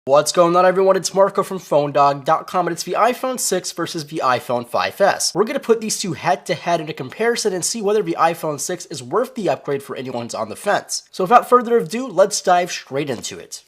What's going on, everyone? It's Marco from PhoneDog.com, and it's the iPhone 6 versus the iPhone 5S. We're going to put these two head-to-head in a comparison and see whether the iPhone 6 is worth the upgrade for anyone who's on the fence. So without further ado, let's dive straight into it.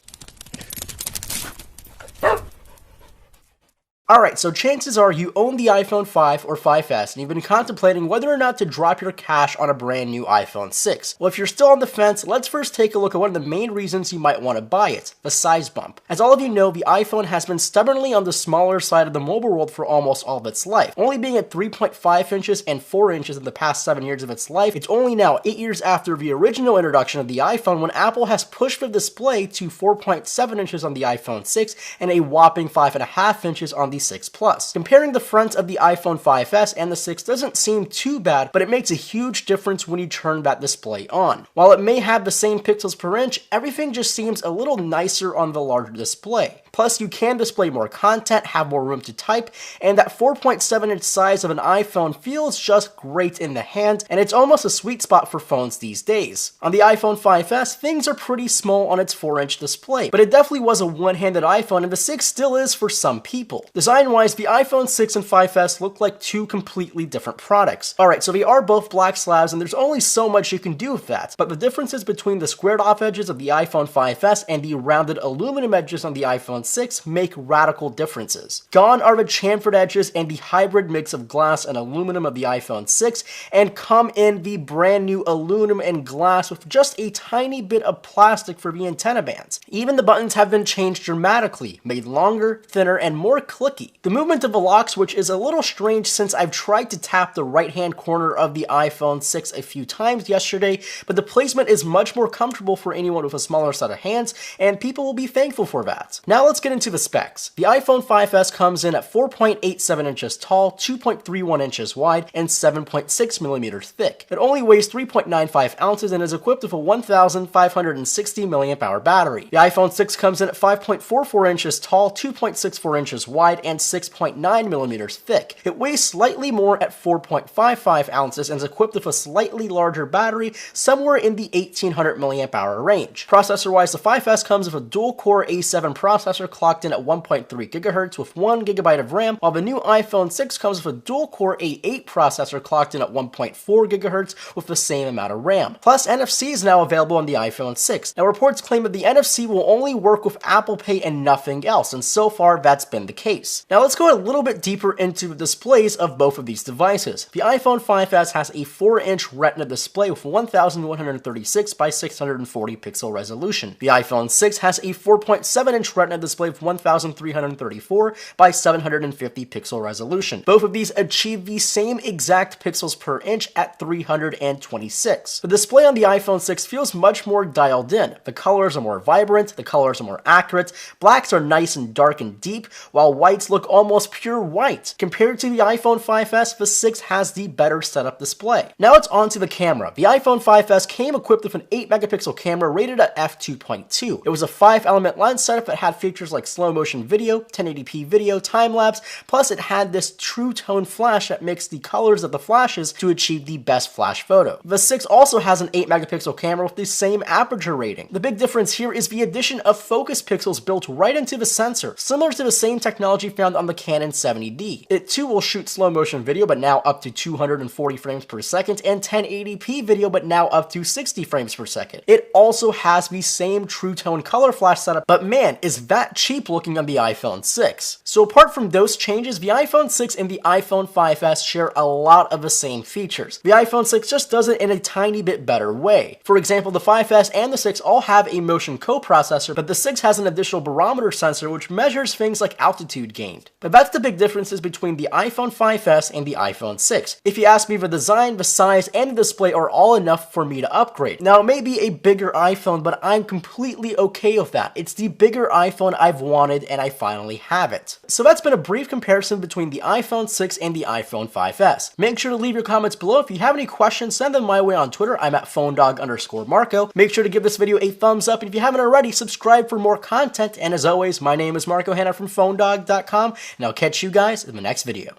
Alright, so chances are you own the iPhone 5 or 5S and you've been contemplating whether or not to drop your cash on a brand new iPhone 6. Well, if you're still on the fence, let's first take a look at one of the main reasons you might want to buy it, the size bump. As all of you know, the iPhone has been stubbornly on the smaller side of the mobile world for almost all of its life. Only being at 3.5 inches and 4 inches in the past 7 years of its life, it's only now 8 years after the original introduction of the iPhone when Apple has pushed the display to 4.7 inches on the iPhone 6 and a whopping 5.5 inches on the 6 Plus. Comparing the fronts of the iPhone 5S and the 6 doesn't seem too bad, but it makes a huge difference when you turn that display on. While it may have the same pixels per inch, everything just seems a little nicer on the larger display. Plus, you can display more content, have more room to type, and that 4.7 inch size of an iPhone feels just great in the hand, and it's almost a sweet spot for phones these days. On the iPhone 5S, things are pretty small on its 4-inch display, but it definitely was a one-handed iPhone, and the 6 still is for some people. Design-wise, the iPhone 6 and 5S look like two completely different products. Alright, so they are both black slabs, and there's only so much you can do with that, but the differences between the squared-off edges of the iPhone 5S and the rounded aluminum edges on the iPhone 6 make radical differences. Gone are the chamfered edges and the hybrid mix of glass and aluminum of the iPhone 6, and come in the brand new aluminum and glass with just a tiny bit of plastic for the antenna bands. Even the buttons have been changed dramatically, made longer, thinner, and more clicky. The movement of the locks, which is a little strange since I've tried to tap the right-hand corner of the iPhone 6 a few times yesterday, but the placement is much more comfortable for anyone with a smaller set of hands, and people will be thankful for that. Now let's get into the specs. The iPhone 5S comes in at 4.87 inches tall, 2.31 inches wide, and 7.6 millimeters thick. It only weighs 3.95 ounces and is equipped with a 1,560 mAh battery. The iPhone 6 comes in at 5.44 inches tall, 2.64 inches wide, and 6.9 millimeters thick. It weighs slightly more at 4.55 ounces and is equipped with a slightly larger battery, somewhere in the 1800 mAh range. Processor-wise, the 5S comes with a dual-core A7 processor clocked in at 1.3 GHz with 1 GB of RAM, while the new iPhone 6 comes with a dual-core A8 processor clocked in at 1.4 GHz with the same amount of RAM. Plus, NFC is now available on the iPhone 6. Now, reports claim that the NFC will only work with Apple Pay and nothing else, and so far that's been the case. Now, let's go a little bit deeper into the displays of both of these devices. The iPhone 5S has a 4-inch Retina display with 1136 by 640 pixel resolution. The iPhone 6 has a 4.7-inch Retina display with 1334 by 750 pixel resolution. Both of these achieve the same exact pixels per inch at 326. The display on the iPhone 6 feels much more dialed in. The colors are more vibrant, the colors are more accurate, blacks are nice and dark and deep, while whites look almost pure white. Compared to the iPhone 5S, the 6 has the better setup display. Now it's on to the camera. The iPhone 5S came equipped with an 8 megapixel camera rated at f2.2. It was a 5-element lens setup that had features like slow motion video, 1080p video, time-lapse, plus it had this true tone flash that mixed the colors of the flashes to achieve the best flash photo. The 6 also has an 8 megapixel camera with the same aperture rating. The big difference here is the addition of focus pixels built right into the sensor, similar to the same technology found on the Canon 70D. It too will shoot slow motion video, but now up to 240 frames per second, and 1080p video, but now up to 60 frames per second. It also has the same true tone color flash setup, but man, is that cheap looking on the iPhone 6. So apart from those changes, the iPhone 6 and the iPhone 5S share a lot of the same features. The iPhone 6 just does it in a tiny bit better way. For example, the 5S and the 6 all have a motion coprocessor, but the 6 has an additional barometer sensor which measures things like altitude gained. But that's the big differences between the iPhone 5S and the iPhone 6. If you ask me, the design, the size, and the display are all enough for me to upgrade. Now, it may be a bigger iPhone, but I'm completely okay with that. It's the bigger iPhone I've wanted, and I finally have it. So that's been a brief comparison between the iPhone 6 and the iPhone 5S. Make sure to leave your comments below. If you have any questions, send them my way on Twitter. I'm at PhoneDog_Marco. Make sure to give this video a thumbs up, and if you haven't already, subscribe for more content. And as always, my name is Marco Hanna from PhoneDog.com, and I'll catch you guys in the next video.